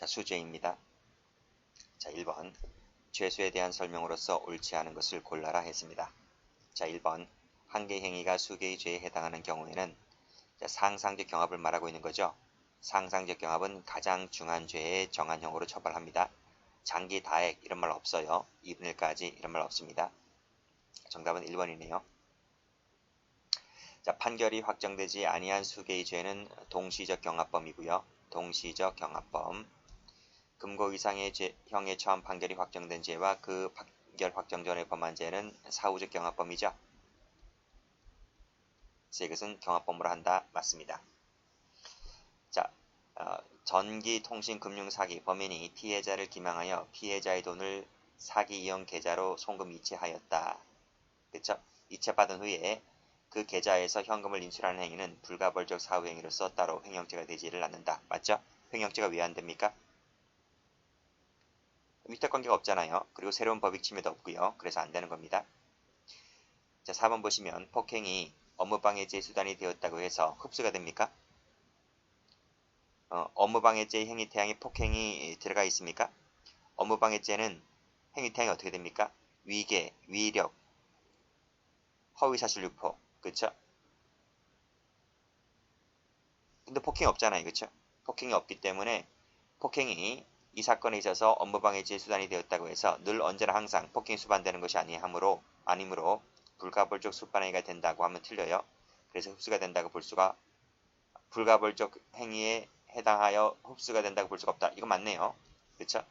자, 수죄입니다. 자, 1번. 죄수에 대한 설명으로서 옳지 않은 것을 골라라 했습니다. 자, 1번. 한 개의 행위가 수개의 죄에 해당하는 경우에는 자, 상상적 경합을 말하고 있는 거죠. 상상적 경합은 가장 중한 죄의 정한형으로 처벌합니다. 장기 다액 이런 말 없어요. 2분의 1까지 이런 말 없습니다. 정답은 1번이네요. 자, 판결이 확정되지 아니한 수개의 죄는 동시적 경합범이고요. 동시적 경합범. 금고 이상의 형에 처한 판결이 확정된 죄와 그 판결 확정 전에 범한 죄는 사후적 경합범이죠. 그래서 이것은 경합범으로 한다. 맞습니다. 자, 전기통신금융사기 범인이 피해자를 기망하여 피해자의 돈을 사기 이용 계좌로 송금 이체하였다. 그쵸? 이체받은 후에 그 계좌에서 현금을 인출하는 행위는 불가벌적 사후행위로서 따로 횡령죄가 되지를 않는다. 맞죠? 횡령죄가 왜 안 됩니까? 위탁관계가 없잖아요. 그리고 새로운 법익 침해도 없고요. 그래서 안 되는 겁니다. 자, 4번 보시면 폭행이 업무방해죄의 수단이 되었다고 해서 흡수가 됩니까? 업무방해죄의 행위태양에 폭행이 들어가 있습니까? 업무방해죄는 행위태양이 어떻게 됩니까? 위계, 위력, 허위사실 유포. 그쵸? 근데 폭행이 없잖아요. 그쵸? 폭행이 없기 때문에 폭행이 이 사건에 있어서 업무방해죄의 수단이 되었다고 해서 늘 언제나 항상 폭행이 수반되는 것이 아니므로 불가벌적 수반행위가 된다고 하면 틀려요. 그래서 흡수가 된다고 볼 수가 불가벌적 행위에 해당하여 흡수가 된다고 볼 수가 없다. 이거 맞네요. 그렇죠?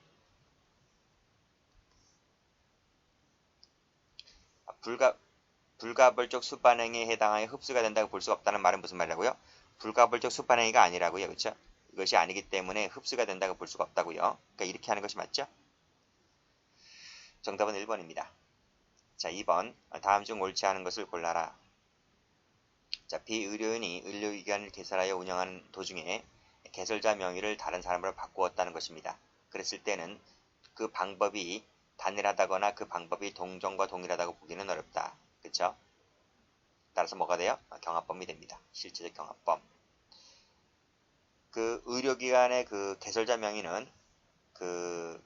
불가벌적 수반행위에 해당하여 흡수가 된다고 볼 수가 없다는 말은 무슨 말이라고요? 불가벌적 수반행위가 아니라고요. 그렇죠? 이것이 아니기 때문에 흡수가 된다고 볼 수가 없다고요. 그러니까 이렇게 하는 것이 맞죠? 정답은 1번입니다. 자, 2번. 다음 중 옳지 않은 것을 골라라. 자, 비의료인이 의료기관을 개설하여 운영하는 도중에 개설자 명의를 다른 사람으로 바꾸었다는 것입니다. 그랬을 때는 그 방법이 단일하다거나 그 방법이 동정과 동일하다고 보기는 어렵다. 그쵸? 따라서 뭐가 돼요? 경합범이 됩니다. 실제적 경합범. 그 의료기관의 그 개설자 명의는 그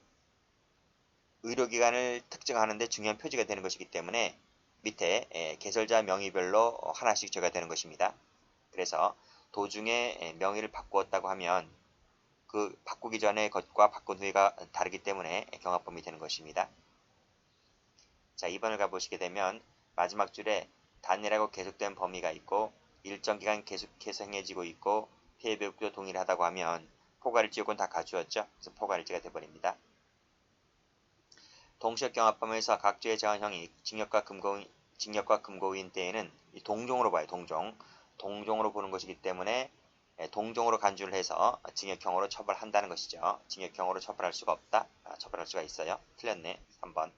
의료기관을 특정하는데 중요한 표지가 되는 것이기 때문에 밑에 개설자 명의별로 하나씩 적어야 되는 것입니다. 그래서 도중에 명의를 바꾸었다고 하면 그 바꾸기 전에 것과 바꾼 후에가 다르기 때문에 경합범이 되는 것입니다. 자, 2번을 가보시게 되면 마지막 줄에 단일하고 계속된 범위가 있고 일정 기간 계속해서 행해지고 있고 피해 배우도 동일하다고 하면 포괄일지 요건 다 갖추었죠. 그래서 포괄일지가 되어버립니다. 동시적 경합범에서 각 죄의 정한형이 징역과 금고인 때에는 동종으로 봐요. 동종으로 보는 것이기 때문에 동종으로 간주를 해서 징역형으로 처벌한다는 것이죠. 징역형으로 처벌할 수가 없다. 처벌할 수가 있어요. 틀렸네. 3번.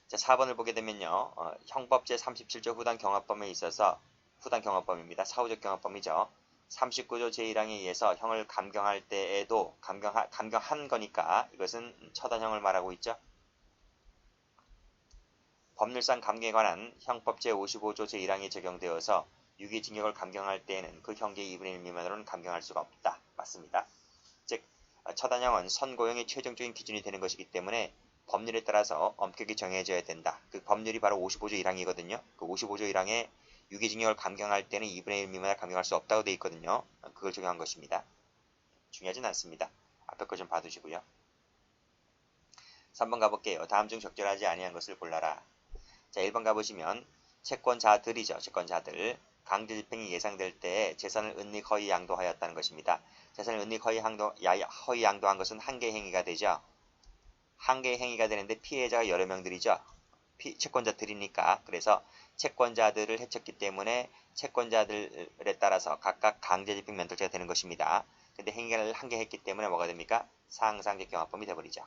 자, 4번을 보게 되면요. 형법 제37조 후단경합범에 있어서 후단경합범입니다. 사후적 경합범이죠. 39조 제1항에 의해서 형을 감경할 때에도 감경한 거니까 이것은 처단형을 말하고 있죠. 법률상 감경에 관한 형법 제55조 제1항이 적용되어서 유기징역을 감경할 때에는 그 형기의 2분의 1 미만으로는 감경할 수가 없다. 맞습니다. 즉 처단형은 선고형의 최종적인 기준이 되는 것이기 때문에 법률에 따라서 엄격히 정해져야 된다. 그 법률이 바로 55조 1항이거든요. 그 55조 1항에 유기징역을 감경할 때는 2분의 1 미만을 감경할 수 없다고 되어 있거든요. 그걸 적용한 것입니다. 중요하진 않습니다. 앞에 거 좀 봐두시고요. 3번 가볼게요. 다음 중 적절하지 아니한 것을 골라라. 자, 1번 가보시면 채권자들이죠. 채권자들. 강제집행이 예상될 때 재산을 은닉 허위 양도하였다는 것입니다. 재산을 은닉 허위 양도한 것은 한 개의 행위가 되죠. 한 개의 행위가 되는데 피해자가 여러 명들이죠. 채권자들이니까. 그래서 채권자들을 해쳤기 때문에 채권자들에 따라서 각각 강제집행 면탈죄가 되는 것입니다. 근데 행위를 한 개 했기 때문에 뭐가 됩니까? 상상적 경합범이 되어버리죠.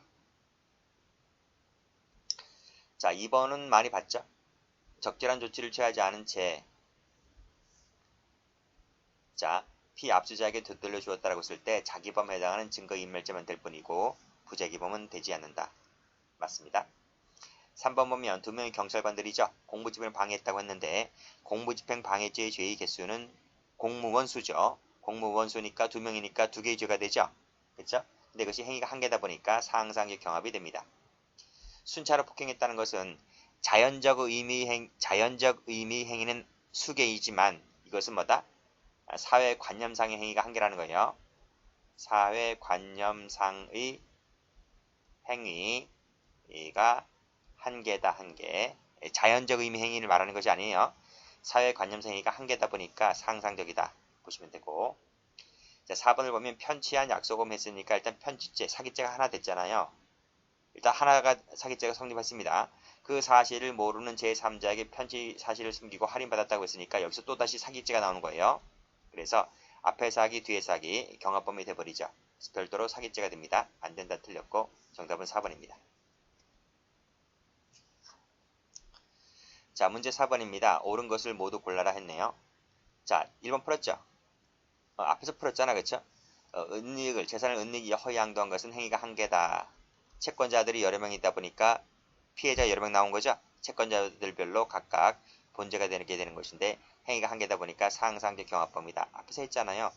자, 2번은 많이 봤죠? 적절한 조치를 취하지 않은 채 자, 피압수자에게 되돌려 주었다라고 했을 때 자기범에 해당하는 증거인멸죄만 될 뿐이고 부자기범은 되지 않는다. 맞습니다. 3번 보면 두 명의 경찰관들이죠. 공무집행을 방해했다고 했는데 공무집행 방해죄의 죄의 개수는 공무원 수죠. 공무원 수니까 2명이니까 2개의 죄가 되죠. 그렇죠? 근데 그것이 행위가 한 개다 보니까 상상적 경합이 됩니다. 순차로 폭행했다는 것은 자연적 의미 행위는 수개이지만 이것은 뭐다? 사회 관념상의 행위가 한 개라는 거예요. 사회 관념상의 행위가 한 개다, 한 개. 자연적 의미 행위를 말하는 것이 아니에요. 사회 관념상 행위가 한 개다 보니까 상상적이다 보시면 되고. 자, 4번을 보면 편취한 약속음 했으니까 일단 편취죄, 사기죄가 하나 됐잖아요. 일단 하나가 사기죄가 성립했습니다. 그 사실을 모르는 제3자에게 편취 사실을 숨기고 할인받았다고 했으니까 여기서 또다시 사기죄가 나오는 거예요. 그래서 앞에 사기, 뒤에 사기, 경합범이 돼버리죠. 그래서 별도로 사기죄가 됩니다. 안 된다 틀렸고 정답은 4번입니다. 자, 문제 4번입니다. 옳은 것을 모두 골라라 했네요. 자, 1번 풀었죠? 앞에서 풀었잖아, 그쵸? 재산을 은닉이 허위양도한 것은 행위가 한 개다. 채권자들이 여러 명 있다 보니까 피해자 여러 명 나온 거죠? 채권자들별로 각각 본죄가 되게 되는 것인데 행위가 한 개다 보니까 상상적 경합범이다. 앞에서 했잖아요.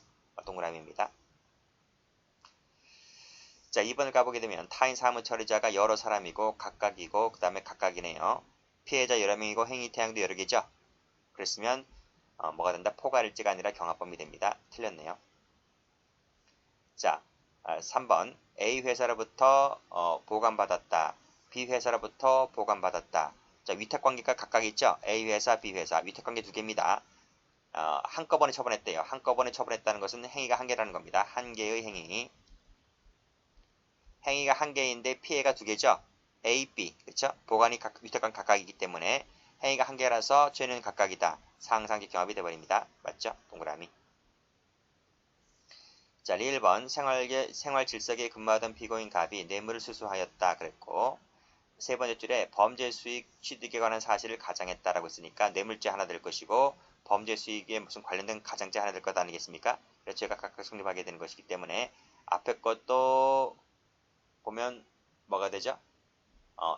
동그라미입니다. 자, 2번을 가보게 되면 타인 사무 처리자가 여러 사람이고 각각이고 그 다음에 각각이네요. 피해자 여러 명이고 행위 태양도 여러 개죠? 그랬으면 뭐가 된다? 포괄일지가 아니라 경합범이 됩니다. 틀렸네요. 자, 3번 A 회사로부터 보관받았다. B 회사로부터 보관받았다. 자, 위탁관계가 각각 있죠? A 회사, B 회사. 위탁관계 2개입니다. 한꺼번에 처분했대요. 한꺼번에 처분했다는 것은 행위가 한 개라는 겁니다. 한 개의 행위. 행위가 한 개인데 피해가 2개죠? A, B. 그렇죠? 위탁관 각각이기 때문에 행위가 한 개라서 죄는 각각이다. 상상적 경합이 되어버립니다. 맞죠? 동그라미. 자, 1번 생활 질서계에 근무하던 피고인 갑이 뇌물을 수수하였다 그랬고 세 번째 줄에 범죄 수익 취득에 관한 사실을 가장했다라고 했으니까 뇌물죄 하나 될 것이고 범죄 수익에 무슨 관련된 가장죄 하나 될 것 아니겠습니까? 그래서 죄가 각각 성립하게 되는 것이기 때문에 앞에 것도 보면 뭐가 되죠?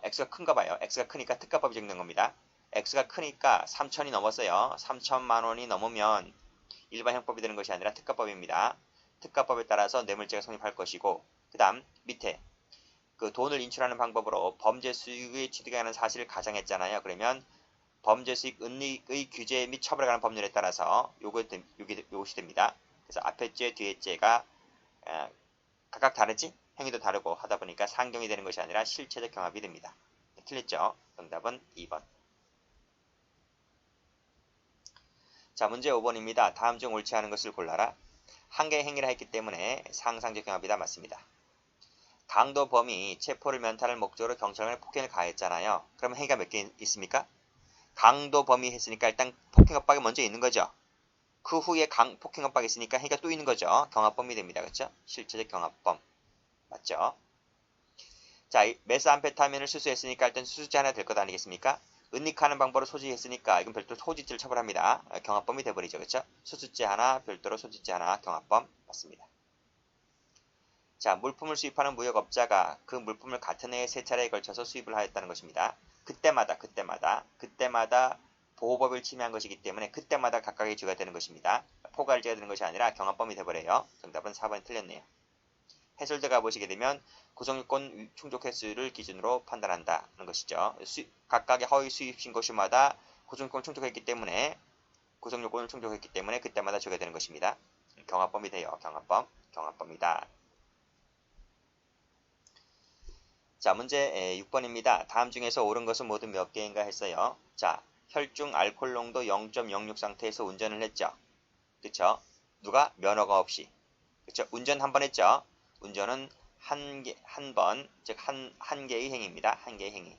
x가 큰가 봐요. x가 크니까 특가법이 적는 겁니다. x가 크니까 3천이 넘었어요. 3천만 원이 넘으면 일반 형법이 되는 것이 아니라 특가법입니다. 특가법에 따라서 뇌물죄가 성립할 것이고 그 다음 밑에 그 돈을 인출하는 방법으로 범죄 수익의 취득에 관한 사실을 가정했잖아요. 그러면 범죄 수익 은닉의 규제 및 처벌에 관한 법률에 따라서 요것이 됩니다. 그래서 앞에 죄 뒤에 죄가 각각 다르지? 행위도 다르고 하다 보니까 상경이 되는 것이 아니라 실체적 경합이 됩니다. 틀렸죠? 정답은 2번. 자, 문제 5번입니다. 다음 중 옳지 않은 것을 골라라. 한 개의 행위를 했기 때문에 상상적 경합이다. 맞습니다. 강도범이 체포를 면탈할 목적으로 경찰관에 폭행을 가했잖아요. 그러면 행위가 몇 개 있습니까? 강도범이 했으니까 일단 폭행업박이 먼저 있는 거죠. 그 후에 폭행업박이 있으니까 행위가 또 있는 거죠. 경합범이 됩니다. 그렇죠? 실체적 경합범. 맞죠? 자, 메스암페타민을 수수했으니까 일단 수수죄 하나 될 것 아니겠습니까? 은닉하는 방법으로 소지했으니까 이건 별도로 소지죄를 처벌합니다. 경합범이 돼버리죠. 그렇죠? 수수죄 하나, 별도로 소지죄 하나, 경합범 맞습니다. 자, 물품을 수입하는 무역업자가 그 물품을 같은 해에 3차례에 걸쳐서 수입을 하였다는 것입니다. 그때마다 보호법을 침해한 것이기 때문에 그때마다 각각의 죄가 되는 것입니다. 포괄죄가 되는 것이 아니라 경합범이 돼버려요. 정답은 4번이 틀렸네요. 해설대 가보시게 되면 구성요건 충족 횟수를 기준으로 판단한다는 것이죠. 각각의 허위 수입 신고수마다 구성요건을 충족했기 때문에 그때마다 죄가 되는 것입니다. 경합범이 돼요. 경합범이다. 자, 문제 6번입니다. 다음 중에서 옳은 것은 모두 몇 개인가 했어요. 자, 혈중 알코올 농도 0.06 상태에서 운전을 했죠. 그쵸? 누가? 면허가 없이. 그쵸? 운전 한 번 했죠. 운전은 한 번, 즉 한 개의 행위입니다. 한 개의 행위.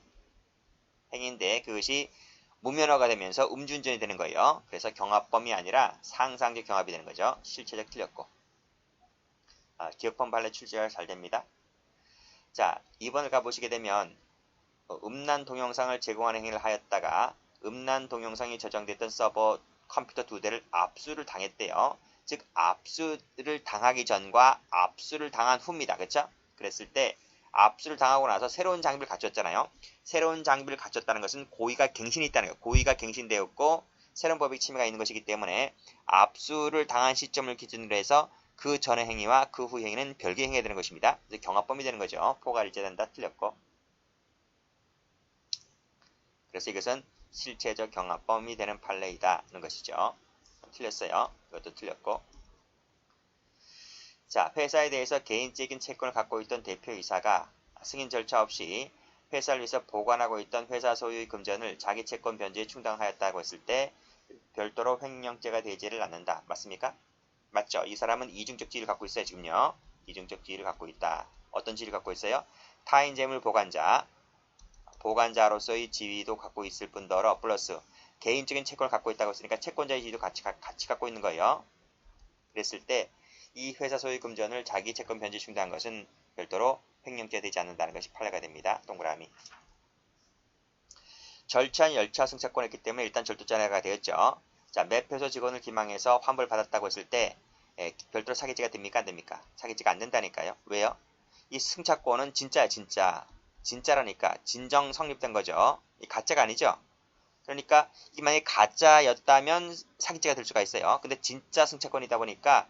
행위인데 그것이 무면허가 되면서 음주운전이 되는 거예요. 그래서 경합범이 아니라 상상적 경합이 되는 거죠. 실체적 틀렸고. 기억범 발레 출제가 잘 됩니다. 자, 2번을 가보시게 되면 음란 동영상을 제공하는 행위를 하였다가 음란 동영상이 저장됐던 서버 컴퓨터 2대를 압수를 당했대요. 즉 압수를 당하기 전과 압수를 당한 후입니다. 그렇죠? 그랬을 때 압수를 당하고 나서 새로운 장비를 갖췄잖아요. 새로운 장비를 갖췄다는 것은 고의가 갱신이 있다는 거예요. 고의가 갱신되었고 새로운 법익 침해가 있는 것이기 때문에 압수를 당한 시점을 기준으로 해서 그 전의 행위와 그 후 행위는 별개의 행위가 되는 것입니다. 그래서 경합범위 되는 거죠. 포괄 일제된다 틀렸고. 그래서 이것은 실체적 경합범위 되는 판례이다는 것이죠. 틀렸어요. 이것도 틀렸고. 자, 회사에 대해서 개인적인 채권을 갖고 있던 대표이사가 승인 절차 없이 회사를 위해서 보관하고 있던 회사 소유의 금전을 자기 채권 변제에 충당하였다고 했을 때 별도로 횡령죄가 되지를 않는다. 맞습니까? 맞죠? 이 사람은 이중적 지위를 갖고 있어요. 지금요. 이중적 지위를 갖고 있다. 어떤 지위를 갖고 있어요? 타인 재물 보관자로서의 지위도 갖고 있을 뿐더러 플러스 개인적인 채권을 갖고 있다고 했으니까 채권자의 지위도 같이 갖고 있는 거예요. 그랬을 때 이 회사 소유 금전을 자기 채권 변제 충당한 것은 별도로 횡령죄 되지 않는다는 것이 판례가 됩니다. 동그라미. 절차한 열차 승차권했기 때문에 일단 절도자가 되었죠. 자, 매표소 직원을 기망해서 환불 받았다고 했을 때 별도로 사기죄가 됩니까? 안 됩니까? 사기죄가 안 된다니까요. 왜요? 이 승차권은 진짜야, 진짜. 진짜라니까. 진정 성립된 거죠. 이 가짜가 아니죠. 그러니까 이 만약에 가짜였다면 사기죄가 될 수가 있어요. 근데 진짜 승차권이다 보니까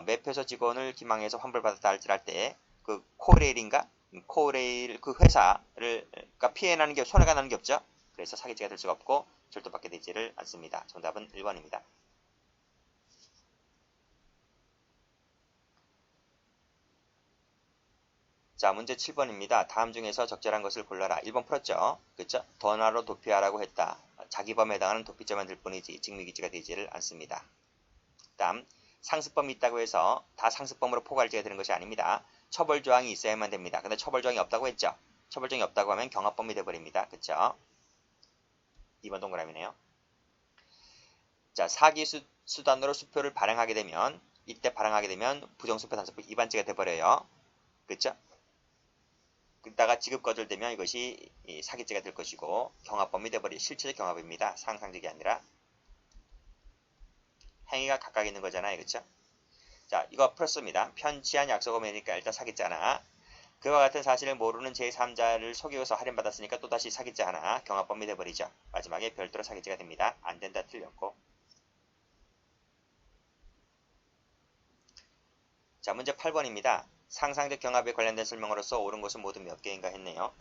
매표소 직원을 기망해서 환불받았다 할 때 그 코레일인가? 코레일 그 회사를 그러니까 피해나는 게 손해가 나는 게 없죠. 그래서 사기죄가 될 수가 없고 절도받게 되지를 않습니다. 정답은 1번입니다. 자, 문제 7번입니다. 다음 중에서 적절한 것을 골라라. 1번 풀었죠? 그렇죠? 던화로 도피하라고 했다. 자기범에 해당하는 도피죄만 될 뿐이지 직무기지가 되지를 않습니다. 다음 상습범이 있다고 해서 다 상습범으로 포괄죄가 되는 것이 아닙니다. 처벌조항이 있어야만 됩니다. 근데 처벌조항이 없다고 했죠? 처벌조항이 없다고 하면 경합범이 되어버립니다. 그렇죠? 2번 동그라미네요. 자, 사기 수단으로 수표를 발행하게 되면 이때 발행하게 되면 부정수표 단속법 위반죄가 돼버려요. 그렇죠? 그러다가 지급 거절되면 이것이 사기죄가 될 것이고 경합범이 돼버릴 실체적 경합입니다. 상상적이 아니라 행위가 각각 있는 거잖아요. 그렇죠? 자, 이거 풀었습니다. 편취한 약속금이니까 일단 사기죄 하나. 그와 같은 사실을 모르는 제3자를 속이고서 할인받았으니까 또다시 사기죄 하나. 경합범이 돼버리죠. 마지막에 별도로 사기죄가 됩니다. 안 된다 틀렸고. 자, 문제 8번입니다. 상상적 경합에 관련된 설명으로서 옳은 것은 모두 몇 개인가 했네요.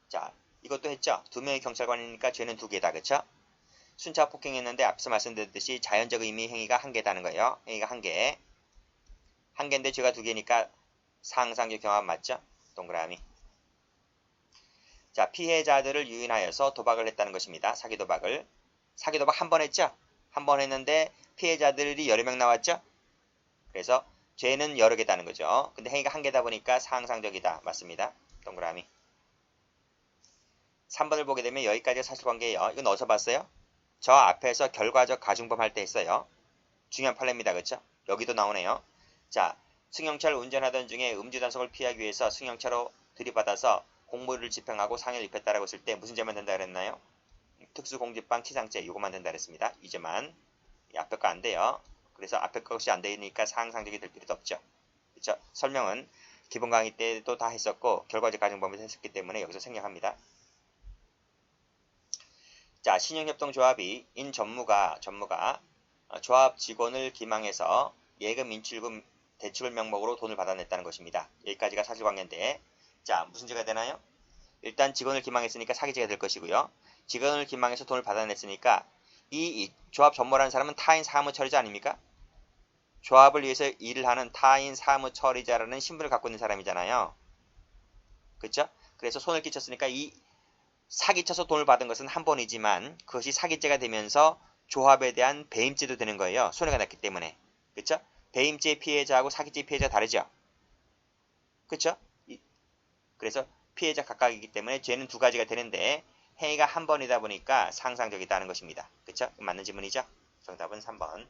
자, 이것도 했죠. 두 명의 경찰관이니까 죄는 두 개다. 그쵸? 순차 폭행했는데 앞서 말씀드렸듯이 자연적 의미 행위가 한 개다는 거예요. 행위가 한 개. 한 개인데 죄가 두 개니까 상상적 경합 맞죠? 동그라미. 자, 피해자들을 유인하여서 도박을 했다는 것입니다. 사기 도박을. 사기 도박 한 번 했죠? 한 번 했는데 피해자들이 여러 명 나왔죠? 그래서 죄는 여러 개다는 거죠. 근데 행위가 한 개다 보니까 상상적이다. 맞습니다. 동그라미. 3번을 보게 되면 여기까지가 사실관계예요. 이건 어디서 봤어요? 저 앞에서 결과적 가중범 할 때 했어요. 중요한 판례입니다. 그렇죠? 여기도 나오네요. 자, 승용차를 운전하던 중에 음주 단속을 피하기 위해서 승용차로 들이받아서 공무를 집행하고 상해를 입혔다라고 했을 때 무슨 죄만 된다 그랬나요? 특수공직방 치상죄 이거만 된다 그랬습니다. 이제만 앞에 거 안 돼요. 그래서 앞에 것이 안 되니까 상상적이 될 필요도 없죠. 그렇죠? 설명은 기본 강의 때도 다 했었고 결과적 가중범에서 했었기 때문에 여기서 생략합니다. 자, 신용협동조합이 전무가 조합 직원을 기망해서 예금, 인출금, 대출 명목으로 돈을 받아냈다는 것입니다. 여기까지가 사실관계인데 자, 무슨 죄가 되나요? 일단 직원을 기망했으니까 사기죄가 될 것이고요. 직원을 기망해서 돈을 받아냈으니까 이 조합 전무라는 사람은 타인 사무처리자 아닙니까? 조합을 위해서 일을 하는 타인 사무처리자라는 신분을 갖고 있는 사람이잖아요. 그렇죠? 그래서 손을 끼쳤으니까 이 사기쳐서 돈을 받은 것은 한 번이지만 그것이 사기죄가 되면서 조합에 대한 배임죄도 되는 거예요. 손해가 났기 때문에. 그렇죠? 배임죄 피해자하고 사기죄 피해자가 다르죠. 그렇죠? 그래서 피해자 각각이기 때문에 죄는 두 가지가 되는데 행위가 한 번이다 보니까 상상적이다는 것입니다. 그렇죠? 맞는 질문이죠? 정답은 3번.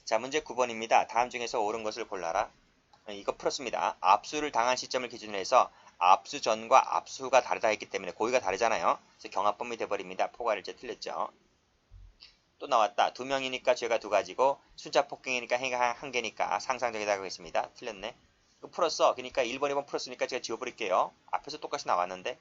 자, 문제 9번입니다. 다음 중에서 옳은 것을 골라라. 이거 풀었습니다. 압수를 당한 시점을 기준으로 해서 압수 전과 압수 후가 다르다 했기 때문에 고의가 다르잖아요. 그래서 경합범위 돼버립니다. 포괄일제 틀렸죠. 또 나왔다. 두 명이니까 죄가 두 가지고 숫자 폭행이니까 행위가 한 개니까 상상적이다고 했습니다. 틀렸네. 이거 풀었어. 그러니까 1번, 2번 풀었으니까 제가 지워버릴게요. 앞에서 똑같이 나왔는데.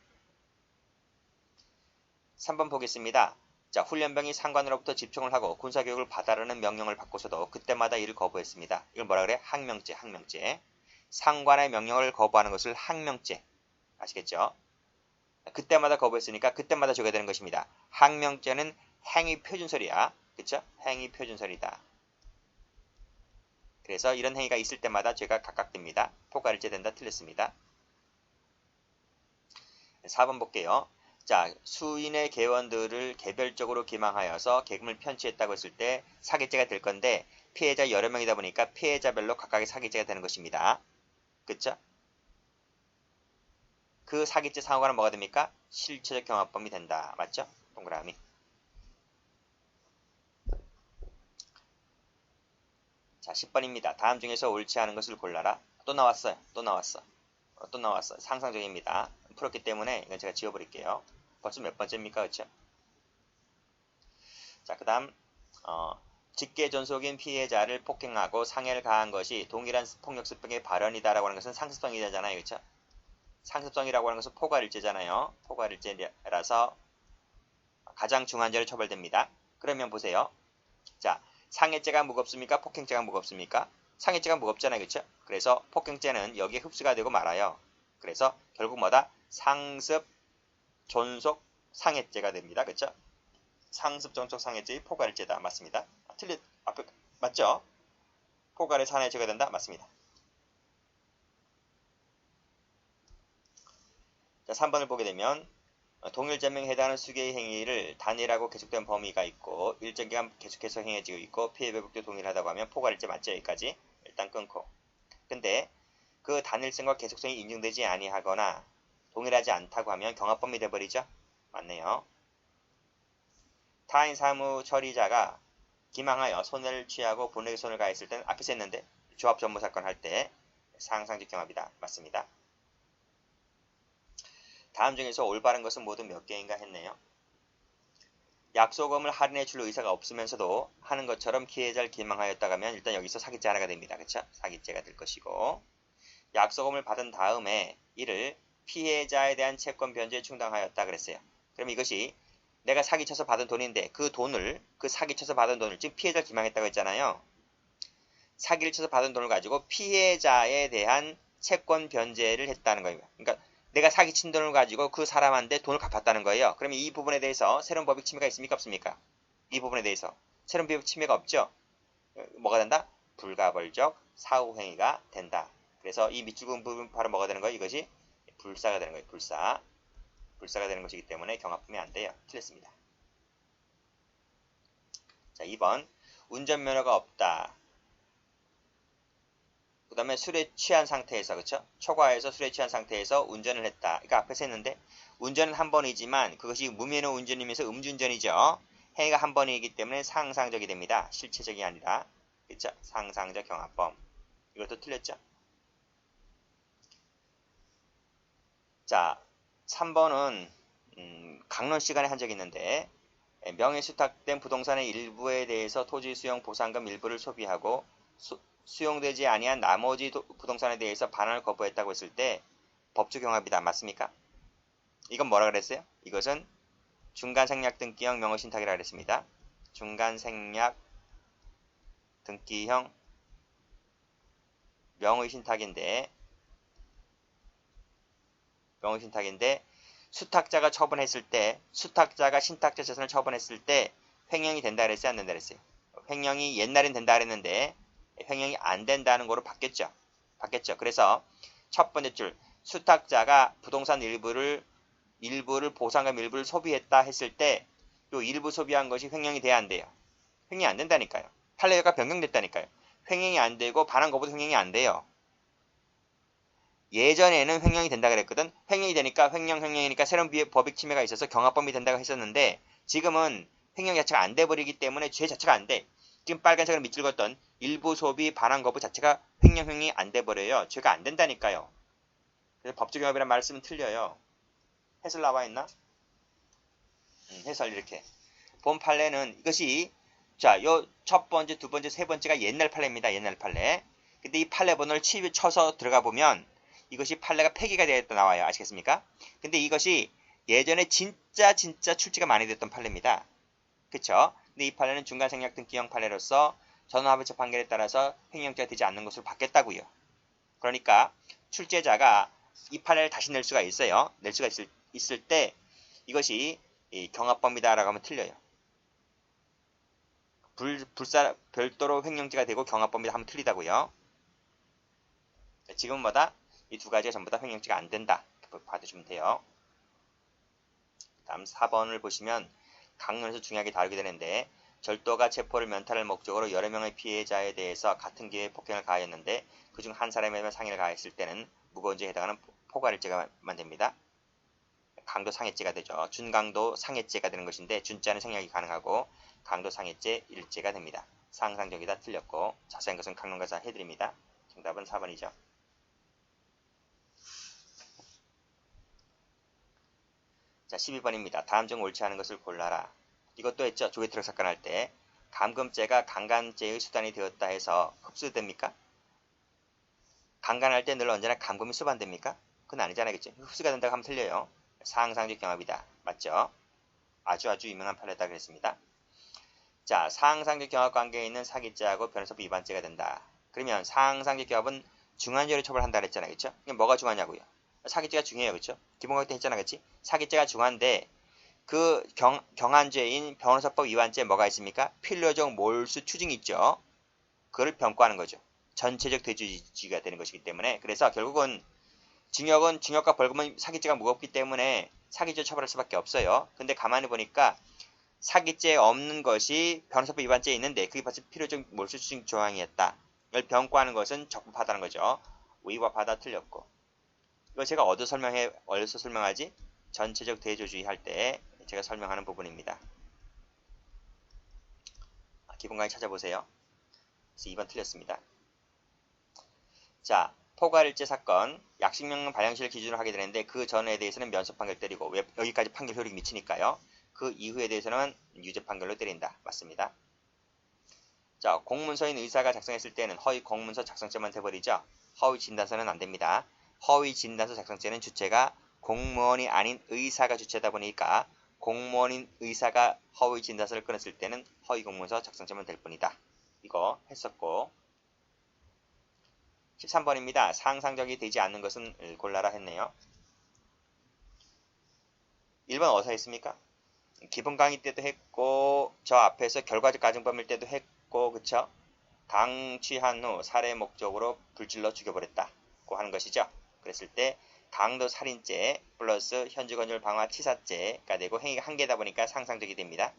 3번 보겠습니다. 자, 훈련병이 상관으로부터 집총을 하고 군사교육을 받아라는 명령을 받고서도 그때마다 이를 거부했습니다. 이걸 뭐라 그래? 항명죄, 항명죄. 상관의 명령을 거부하는 것을 항명죄. 아시겠죠? 그때마다 거부했으니까 그때마다 줘야 되는 것입니다. 항명죄는 행위 표준설이야. 그쵸? 행위 표준설이다. 그래서 이런 행위가 있을 때마다 죄가 각각됩니다. 포괄일죄 된다. 틀렸습니다. 4번 볼게요. 자, 수인의 개원들을 개별적으로 기망하여서 계금을 편취했다고 했을 때 사기죄가 될 건데 피해자 여러 명이다 보니까 피해자별로 각각의 사기죄가 되는 것입니다. 그쵸? 그 사기죄 상호가는 뭐가 됩니까? 실체적 경합범이 된다. 맞죠? 동그라미. 자, 10번입니다. 다음 중에서 옳지 않은 것을 골라라. 또 나왔어요. 또 나왔어. 또 나왔어. 상상적입니다. 풀었기 때문에 이건 제가 지워버릴게요. 벌써 몇 번째입니까? 그쵸? 자, 그 다음 직계존속인 피해자를 폭행하고 상해를 가한 것이 동일한 폭력습병의 발현이다라고 하는 것은 상습성이잖아요. 그쵸? 상습성이라고 하는 것은 포괄일죄잖아요. 포괄일죄라서 가장 중한 죄로 처벌됩니다. 그러면 보세요. 자, 상해죄가 무겁습니까? 폭행죄가 무겁습니까? 상해죄가 무겁잖아요. 그쵸? 그래서 폭행죄는 여기에 흡수가 되고 말아요. 그래서 결국 뭐다? 상습, 존속, 상해죄가 됩니다. 그쵸? 상습, 존속, 상해죄의 포괄일죄다. 맞습니다. 앞에 맞죠? 포괄의 상해죄가 된다. 맞습니다. 자, 3번을 보게 되면 동일자명에 해당하는 수개의 행위를 단일하고 계속된 범위가 있고 일정 기간 계속해서 행해지고 있고 피해 회복도 동일하다고 하면 포괄일죄 맞죠? 여기까지 일단 끊고. 근데 그 단일성과 계속성이 인정되지 아니하거나 동일하지 않다고 하면 경합범이 돼버리죠? 맞네요. 타인 사무 처리자가 기망하여 손해를 취하고 본에게 손을 가했을 때는 앞에서 했는데 조합 전무 사건 할 때 상상적 경합이다. 맞습니다. 다음 중에서 올바른 것은 모두 몇 개인가 했네요. 약소금을 할인해 줄 의사가 없으면서도 하는 것처럼 피해자를 기망하였다고 하면 일단 여기서 사기죄 하나가 됩니다. 그쵸? 사기죄가 될 것이고 약소금을 받은 다음에 이를 피해자에 대한 채권 변제에 충당하였다 그랬어요. 그럼 이것이 내가 사기쳐서 받은 돈인데 그 사기쳐서 받은 돈을 즉 피해자를 기망했다고 했잖아요. 사기를 쳐서 받은 돈을 가지고 피해자에 대한 채권 변제를 했다는 거예요. 그러니까 내가 사기친 돈을 가지고 그 사람한테 돈을 갚았다는 거예요. 그러면 이 부분에 대해서 새로운 법익 침해가 있습니까? 없습니까? 이 부분에 대해서 새로운 법익 침해가 없죠? 뭐가 된다? 불가벌적 사후행위가 된다. 그래서 이 밑줄 그은 부분 바로 뭐가 되는 거예요? 이것이 불사가 되는 거예요. 불사가 되는 것이기 때문에 경합범이 안 돼요. 틀렸습니다. 자, 2번 운전면허가 없다. 그 다음에 술에 취한 상태에서 그쵸? 초과해서 술에 취한 상태에서 운전을 했다. 이거 앞에서 했는데 운전은 한 번이지만 그것이 무면허 운전이면서 음주운전이죠. 행위가 한 번이기 때문에 상상적이 됩니다. 실체적이 아니라. 그쵸? 상상적 경합범. 이것도 틀렸죠? 자, 3번은 강론 시간에 한 적이 있는데 명의수탁된 부동산의 일부에 대해서 토지 수용 보상금 일부를 소비하고 수용되지 아니한 나머지 부동산에 대해서 반환을 거부했다고 했을 때 법주 경합이다. 맞습니까? 이건 뭐라 그랬어요? 이것은 중간생략 등기형 명의신탁이라고 그랬습니다. 중간생략 등기형 명의신탁인데 수탁자가 처분했을 때 수탁자가 신탁자 재산을 처분했을 때 횡령이 된다 그랬어요? 안 된다 그랬어요? 횡령이 옛날엔 된다 그랬는데 횡령이 안 된다는 거로 바뀌었죠. 그래서 첫 번째 줄 수탁자가 부동산 일부를 보상금 일부를 소비했다 했을 때 요 일부 소비한 것이 횡령이 돼야 안 돼요. 횡령이 안 된다니까요. 판례가 변경됐다니까요. 횡령이 안 되고 반환 거부도 횡령이 안 돼요. 예전에는 횡령이 된다 그랬거든. 횡령이 되니까 횡령이니까 새로운 법익 침해가 있어서 경합범이 된다고 했었는데 지금은 횡령 자체가 안 돼버리기 때문에 죄 자체가 안 돼. 지금 빨간색으로 밑줄 걷던 일부 소비 반환 거부 자체가 횡령이 안 돼버려요. 죄가 안 된다니까요. 그래서 법적 경합이란 말씀은 틀려요. 해설 나와 있나? 해설 이렇게. 본 판례는 이것이 자, 요 첫 번째, 두 번째, 세 번째가 옛날 판례입니다. 옛날 판례. 근데 이 판례 번호를 쳐서 들어가 보면 이것이 판례가 폐기가 되었다 나와요. 아시겠습니까? 근데 이것이 예전에 진짜 출제가 많이 됐던 판례입니다. 그쵸? 근데 이 판례는 중간 생략 등기형 판례로서 전원합의체 판결에 따라서 횡령죄가 되지 않는 것으로 바뀌었다고요. 그러니까 출제자가 이 판례를 다시 낼 수가 있어요. 낼 수가 있을 때 이것이 경합범위다라고 하면 틀려요. 별도로 횡령죄가 되고 경합범위다 하면 틀리다고요. 지금은 뭐다? 이 두 가지가 전부 다 횡령죄가 안 된다. 봐주시면 돼요. 다음 4번을 보시면 강론에서 중요하게 다루게 되는데 절도가 체포를 면탈할 목적으로 여러 명의 피해자에 대해서 같은 기회에 폭행을 가하였는데 그중 한 사람에게만 상해를 가했을 때는 무거운 죄에 해당하는 포괄일죄가만 됩니다. 강도 상해죄가 되죠. 준강도 상해죄가 되는 것인데 준자는 생략이 가능하고 강도 상해죄 일죄가 됩니다. 상상적이다 틀렸고 자세한 것은 강론가사 해드립니다. 정답은 4번이죠. 자, 12번입니다. 다음 중 옳지 않은 것을 골라라. 이것도 했죠. 조개트럭 사건 할 때 감금죄가 강간죄의 수단이 되었다 해서 흡수됩니까? 강간할 때 늘 언제나 감금이 수반됩니까? 그건 아니잖아요. 그쵸? 흡수가 된다고 하면 틀려요. 상상적 경합이다. 맞죠? 아주 유명한 판례다 그랬습니다. 자, 상상적 경합 관계에 있는 사기죄하고 변호사법 위반죄가 된다. 그러면 상상적 경합은 중한죄로 처벌한다 그랬잖아요. 그쵸? 이게 뭐가 중하냐고요? 사기죄가 중요해요. 그쵸? 기본과학 때 했잖아. 그치? 사기죄가 중한데 그 경한죄인 변호사법 위반죄 뭐가 있습니까? 필요적 몰수 추징이 있죠. 그걸 병과하는 거죠. 전체적 대주주의가 되는 것이기 때문에 그래서 결국은 징역과 벌금은 사기죄가 무겁기 때문에 사기죄 처벌할 수밖에 없어요. 근데 가만히 보니까 사기죄 없는 것이 변호사법 위반죄에 있는데 그게 벌써 필요적 몰수 추징 조항이었다. 이걸 병과하는 것은 적법하다는 거죠. 위법하다 틀렸고 이거 제가 어디서 설명하지? 전체적 대조주의 할 때 제가 설명하는 부분입니다. 기본 강의 찾아보세요. 그래서 2번 틀렸습니다. 자, 포괄일죄 사건 약식명령 발령시를 기준으로 하게 되는데 그 전에 대해서는 면소 판결 때리고 왜 여기까지 판결 효력이 미치니까요. 그 이후에 대해서는 유죄 판결로 때린다. 맞습니다. 자, 공문서인 의사가 작성했을 때는 허위 공문서 작성죄만 돼버리죠. 허위 진단서는 안 됩니다. 허위 진단서 작성죄는 주체가 공무원이 아닌 의사가 주체다 보니까 공무원인 의사가 허위 진단서를 끊었을 때는 허위 공문서 작성죄만 될 뿐이다. 이거 했었고 13번입니다. 상상적이 되지 않는 것은 골라라 했네요. 1번 어디서 했습니까? 기본 강의 때도 했고 저 앞에서 결과적 가정법일 때도 했고 그쵸? 강취한 후 살해 목적으로 불질러 죽여버렸다고 하는 것이죠. 그랬을 때 강도 살인죄 플러스 현주건율 방화 치사죄가 되고 행위가 한 개다 보니까 상상적이 됩니다.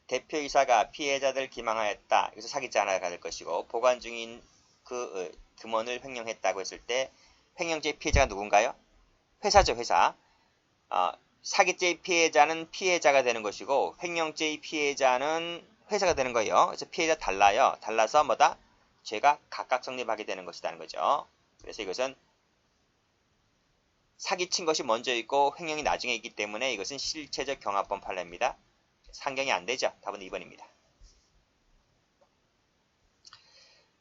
대표이사가 피해자들 기망하였다. 여기서 사기죄 하나가 될 것이고 보관 중인 그 금원을 횡령했다고 했을 때 횡령죄 피해자가 누군가요? 회사죠. 회사. 사기죄의 피해자는 피해자가 되는 것이고 횡령죄의 피해자는 회사가 되는 거예요. 그래서 피해자 달라요. 달라서 뭐다? 죄가 각각 성립하게 되는 것이라는 거죠. 그래서 이것은 사기친 것이 먼저 있고 횡령이 나중에 있기 때문에 이것은 실체적 경합범 판례입니다. 상경이 안 되죠. 답은 2번입니다.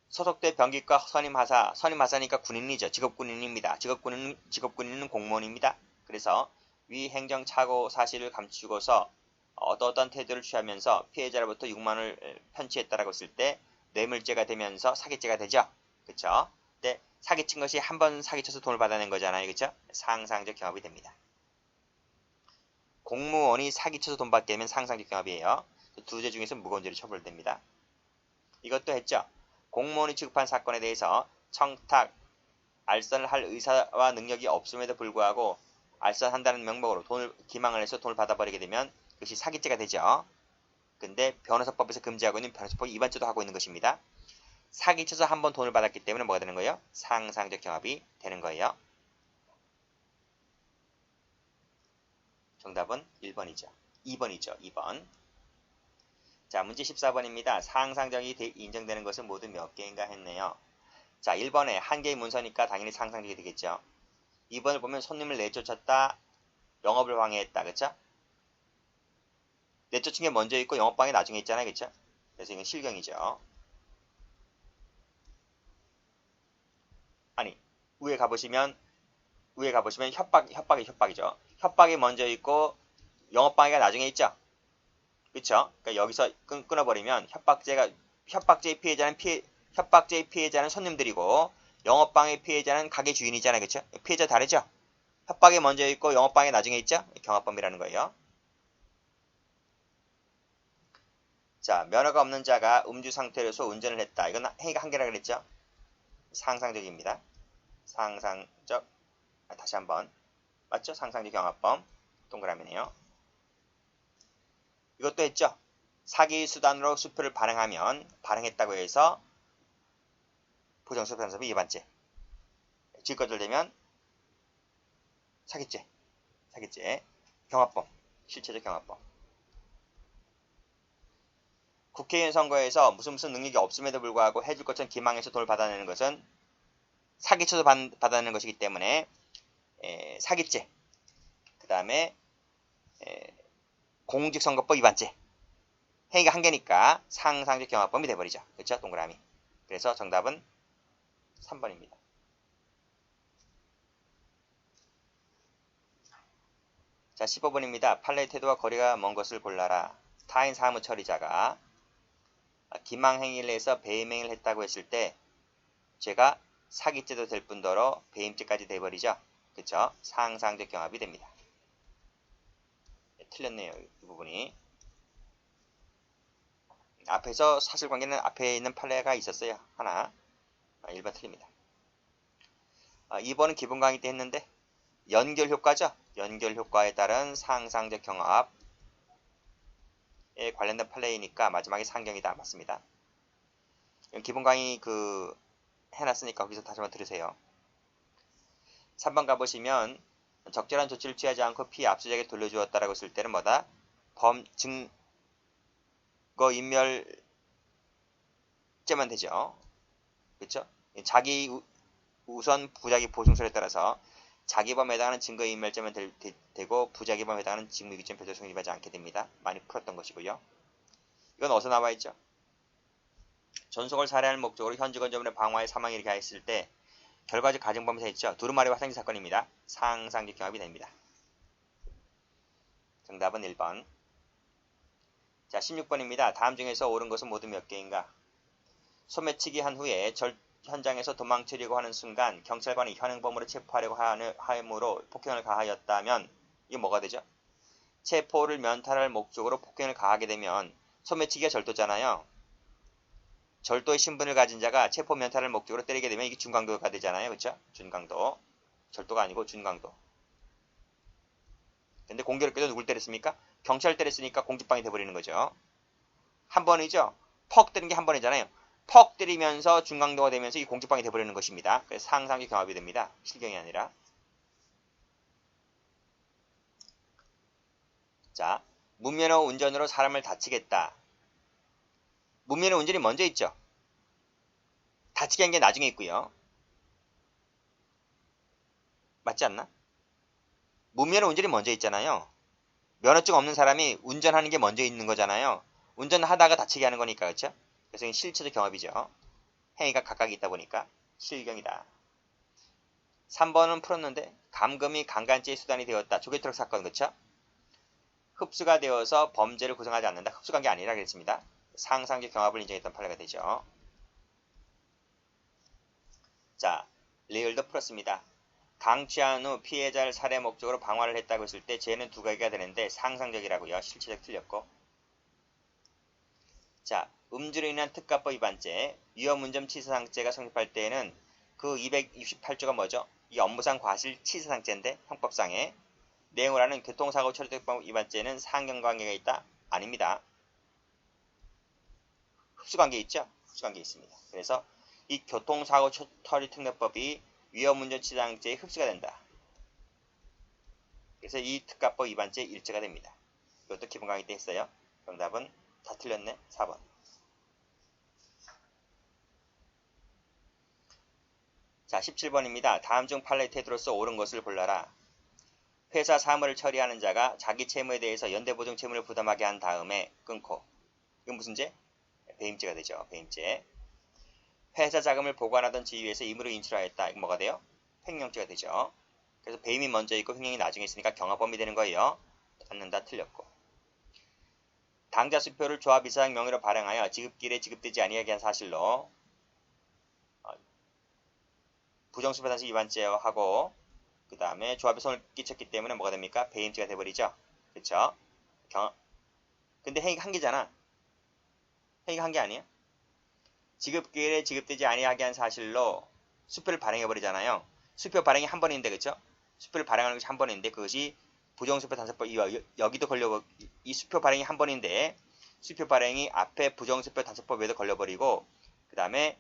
소속대 병기과 선임하사, 선임하사니까 군인이죠. 직업군인입니다. 직업군인은 공무원입니다. 그래서 위 행정착오 사실을 감추고서 어떠한 태도를 취하면서 피해자로부터 6만원을 편취했다라고 했을 때 뇌물죄가 되면서 사기죄가 되죠. 그쵸? 근데 사기친 것이 한 번 사기쳐서 돈을 받아낸 거잖아요. 그쵸? 상상적 경합이 됩니다. 공무원이 사기쳐서 돈 받게 되면 상상적 경합이에요. 두 죄 중에서 무거운 죄로 처벌됩니다. 이것도 했죠. 공무원이 취급한 사건에 대해서 청탁, 알선을 할 의사와 능력이 없음에도 불구하고 알선한다는 명목으로 기망을 해서 돈을 받아버리게 되면 그것이 사기죄가 되죠. 근데 변호사법에서 금지하고 있는 변호사법 위반죄도 하고 있는 것입니다. 사기쳐서 한 번 돈을 받았기 때문에 뭐가 되는 거예요? 상상적 경합이 되는 거예요. 정답은 1번이죠. 2번이죠. 2번. 자, 문제 14번입니다. 상상적이 인정되는 것은 모두 몇 개인가 했네요. 자, 1번에 한 개의 문서니까 당연히 상상적이 되겠죠. 2번을 보면 손님을 내쫓았다, 영업을 방해했다. 그쵸? 내쫓은 게 먼저 있고 영업방해 나중에 있잖아요. 그쵸? 그래서 이건 실경이죠. 아니, 위에 가보시면 위에 가보시면 협박이죠. 협박이 먼저 있고 영업방해가 나중에 있죠. 그쵸? 그러니까 여기서 끊어버리면 협박죄의 피해자는 손님들이고 영업방해 피해자는 가게 주인이잖아요. 그쵸? 피해자 다르죠? 협박이 먼저 있고 영업방해 나중에 있죠? 경합범이라는 거예요. 자, 면허가 없는 자가 음주 상태로서 운전을 했다. 이건 행위가 한 개라 그랬죠? 상상적입니다. 상상적. 다시 한번. 맞죠? 상상적 경합범. 동그라미네요. 이것도 했죠? 사기 수단으로 수표를 발행하면 발행했다고 해서 부정수표단속비 위반죄. 질거절되면 사기죄. 경합범. 실체적 경합범. 국회의원 선거에서 무슨 능력이 없음에도 불구하고 해줄 것처럼 기망해서 돈을 받아내는 것은 사기쳐서 받아내는 것이기 때문에 사기죄. 그 다음에 공직선거법 위반죄. 행위가 한 개니까 상상적 경합범이 돼버리죠. 그렇죠? 동그라미. 그래서 정답은 3번입니다. 자, 15번입니다. 판례의 태도와 거리가 먼 것을 골라라. 타인 사무 처리자가 기망행위를 해서 배임행위를 했다고 했을 때 죄가 사기죄도 될 뿐더러 배임죄까지 돼버리죠. 그쵸? 상상적 경합이 됩니다. 틀렸네요. 이 부분이. 앞에서 사실관계는 앞에 있는 판례가 있었어요. 하나. 1번 틀립니다. 2번은 기본 강의 때 했는데 연결효과죠. 연결효과에 따른 상상적 경합에 관련된 판례이니까 마지막에 상경이다. 맞습니다. 기본 강의 해놨으니까 거기서 다시 한번 들으세요. 3번 가보시면 적절한 조치를 취하지 않고 피해 압수자에게 돌려주었다라고 했을 때는 뭐다? 증거인멸죄만 되죠. 그렇죠? 자기 우선 부작위 보증서에 따라서 자기범에 해당하는 증거인멸죄만 되고 부작위범에 해당하는 직무유기죄 별도 성립하지 않게 됩니다. 많이 풀었던 것이고요. 이건 어디서 나와 있죠? 전속을 살해할 목적으로 현직원점의 방화에 사망에 가했을 때 결과적 가정범에서 했죠. 두루마리 화상지 사건입니다. 상상적 경합이 됩니다. 정답은 1번. 자, 16번입니다. 다음 중에서 옳은 것은 모두 몇 개인가? 소매치기 한 후에 현장에서 도망치려고 하는 순간 경찰관이 현행범으로 체포하려고 함으로 폭행을 가하였다면 이게 뭐가 되죠? 체포를 면탈할 목적으로 폭행을 가하게 되면 소매치기가 절도잖아요. 절도의 신분을 가진 자가 체포 면탈을 목적으로 때리게 되면 이게 준강도가 되잖아요. 그렇죠? 준강도. 절도가 아니고 준강도. 근데 공교롭게도 누굴 때렸습니까? 경찰 때렸으니까 공직방이 돼버리는 거죠. 한 번이죠. 퍽 때린 게 한 번이잖아요. 퍽 때리면서 준강도가 되면서 이 공직방이 돼버리는 것입니다. 그래서 상상의 경합이 됩니다. 실경이 아니라. 자, 무면허 운전으로 사람을 다치겠다. 무면허 운전이 먼저 있죠. 다치게 한 게 나중에 있고요. 맞지 않나? 무면허 운전이 먼저 있잖아요. 면허증 없는 사람이 운전하는 게 먼저 있는 거잖아요. 운전하다가 다치게 하는 거니까. 그렇죠? 그래서 실체적 경합이죠. 행위가 각각 있다 보니까 실경이다. 3번은 풀었는데 감금이 강간죄의 수단이 되었다. 조개트럭 사건. 그렇죠? 흡수가 되어서 범죄를 구성하지 않는다. 흡수한 게 아니라 그랬습니다. 상상적 경합을 인정했던 판례가 되죠. 자, 리을도 풀었습니다. 강취한 후 피해자를 살해 목적으로 방화를 했다고 했을 때 죄는 두 가지가 되는데 상상적이라고요. 실체적 틀렸고. 자, 음주로 인한 특가법 위반죄, 위험운전 치사상죄가 성립할 때에는 그 268조가 뭐죠? 이 업무상 과실 치사상죄인데 형법상의 내용을 하는 교통사고 처리특법 위반죄는 상경관계가 있다? 아닙니다. 흡수관계 있죠? 흡수관계 있습니다. 그래서 이 교통사고 처리특례법이 위험운전 치사상죄에 흡수가 된다. 그래서 이 특가법 위반죄 일체가 됩니다. 이것도 기본 강의 때 했어요. 정답은 다 틀렸네. 4번. 자, 17번입니다. 다음 중 판례 태도로서 옳은 것을 골라라. 회사 사무를 처리하는 자가 자기 채무에 대해서 연대보증 채무를 부담하게 한 다음에 끊고. 이건 무슨 죄? 배임죄가 되죠. 배임죄. 회사 자금을 보관하던 지위에서 임의로 인출하였다. 이거 뭐가 돼요? 횡령죄가 되죠. 그래서 배임이 먼저 있고 횡령이 나중에 있으니까 경합범위 되는 거예요. 않는다 틀렸고. 당좌 수표를 조합 이사장 명의로 발행하여 지급기일에 지급되지 아니하게 한 사실로 부정수표 단속 위반죄와 하고 그 다음에 조합에 손을 끼쳤기 때문에 뭐가 됩니까? 배임죄가 돼버리죠. 그쵸? 근데 행위가 한 개잖아. 행위가 한 게 아니야. 지급기일에 지급되지 아니하게 한 사실로 수표를 발행해버리잖아요. 수표 발행이 한 번인데 그쵸? 수표를 발행하는 것이 한 번인데 그것이 부정수표 단속법 여기도 걸려 이 수표 발행이 한 번인데 수표 발행이 앞에 부정수표 단속법에도 걸려버리고 그 다음에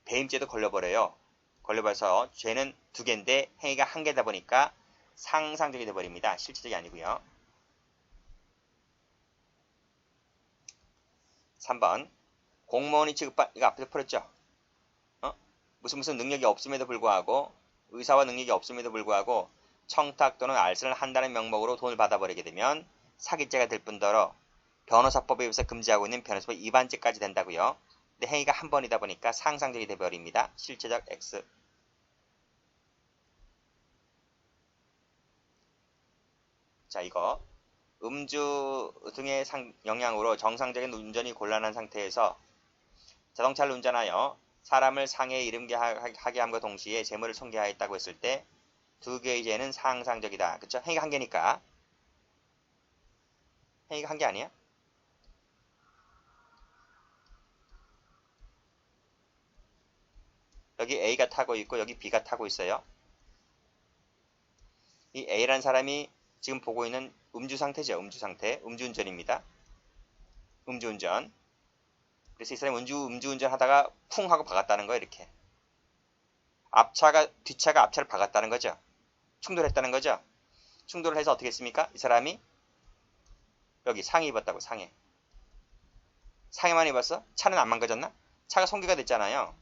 배임죄도 걸려버려요. 걸려버려서 죄는 두 개인데 행위가 한 개다 보니까 상상적이 돼버립니다. 실질적이 아니고요. 3번 공무원이 취급한 이거 앞에서 풀었죠. 무슨 능력이 없음에도 불구하고 의사와 능력이 없음에도 불구하고 청탁 또는 알선을 한다는 명목으로 돈을 받아버리게 되면 사기죄가 될 뿐더러 변호사법에 의해서 금지하고 있는 변호사법 위반죄까지 된다고요. 근데 행위가 한 번이다 보니까 상상적이 돼버립니다. 실체적 X. 자, 이거 음주 등의 영향으로 정상적인 운전이 곤란한 상태에서 자동차를 운전하여 사람을 상해에 이르게 하게 함과 동시에 재물을 손괴하였다고 했을 때 두 개의 죄는 상상적이다. 그쵸? 행위가 한 개니까. 행위가 한 개 아니야? 여기 A가 타고 있고 여기 B가 타고 있어요. 이 A라는 사람이 지금 보고 있는 음주 상태죠. 음주 상태. 음주운전입니다. 음주운전. 그래서 이 사람이 음주운전 하다가 쿵 하고 박았다는 거예요. 이렇게. 뒷차가 앞차를 박았다는 거죠. 충돌했다는 거죠. 충돌을 해서 어떻게 했습니까? 이 사람이 여기 상해 입었다고 상해. 상해만 입었어? 차는 안 망가졌나? 차가 손괴가 됐잖아요.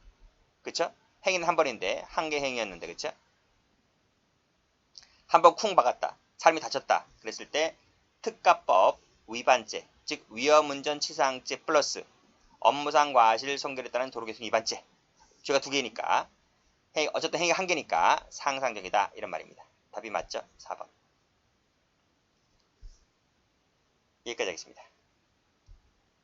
그쵸? 행위는 한 번인데 한 개 행위였는데 그쵸? 한 번 쿵 박았다. 사람이 다쳤다. 그랬을 때 특가법 위반죄, 즉 위험운전 치상죄 플러스 업무상 과실 손괴를 따른 도로교통 위반죄. 죄가 두 개니까 어쨌든 행위가 한 개니까 상상적이다 이런 말입니다. 답이 맞죠? 4번. 여기까지 하겠습니다.